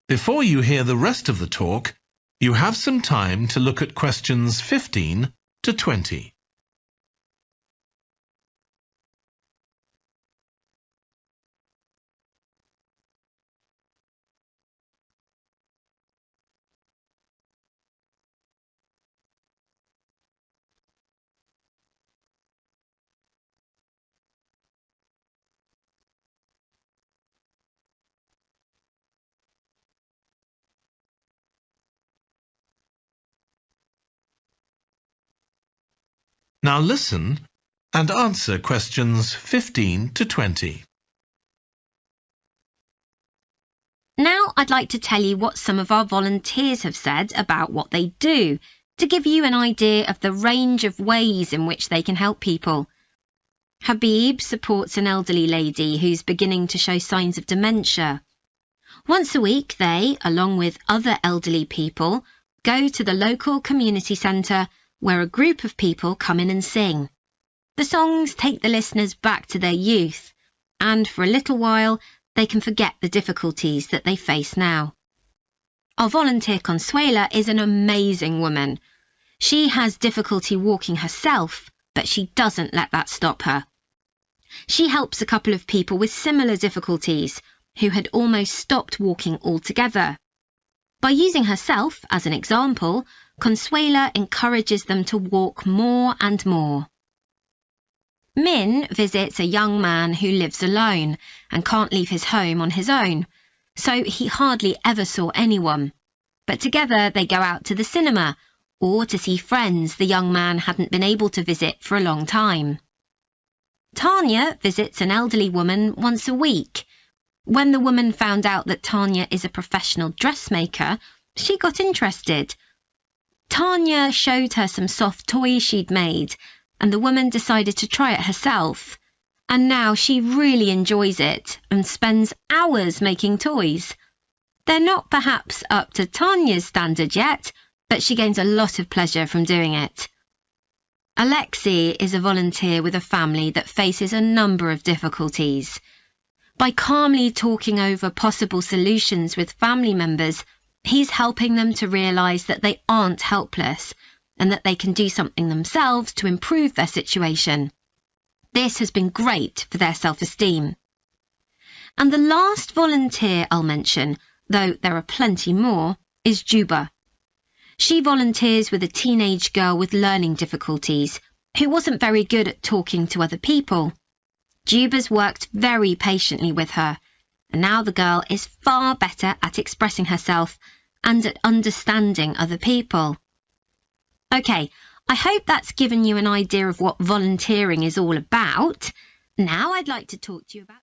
Before you hear the rest of the talk, you have some time to look at questions 15 to 20. Now listen and answer questions 15 to 20. Now I'd like to tell you what some of our volunteers have said about what they do, to give you an idea of the range of ways in which they can help people. Habib supports an elderly lady who's beginning to show signs of dementia. Once a week they, along with other elderly people, go to the local community centre where a group of people come in and sing. The songs take the listeners back to their youth, and for a little while they can forget the difficulties that they face now. Our volunteer Consuela is an amazing woman. She has difficulty walking herself, but she doesn't let that stop her. She helps a couple of people with similar difficulties who had almost stopped walking altogether. By using herself as an example, Consuela encourages them to walk more and more. Min visits a young man who lives alone and can't leave his home on his own, so he hardly ever saw anyone. But together they go out to the cinema or to see friends the young man hadn't been able to visit for a long time. Tanya visits an elderly woman once a week. When the woman found out that Tanya is a professional dressmaker, she got interested. Tanya showed her some soft toys she'd made, and the woman decided to try it herself. And now she really enjoys it and spends hours making toys. They're not perhaps up to Tanya's standard yet, but she gains a lot of pleasure from doing it. Alexei is a volunteer with a family that faces a number of difficulties. By calmly talking over possible solutions with family members, he's helping them to realise that they aren't helpless and that they can do something themselves to improve their situation. This has been great for their self-esteem. And the last volunteer I'll mention, though there are plenty more, is Juba. She volunteers with a teenage girl with learning difficulties who wasn't very good at talking to other people. Juba's worked very patiently with her, and now the girl is far better at expressing herself and at understanding other people. OK, I hope that's given you an idea of what volunteering is all about. Now I'd like to talk to you about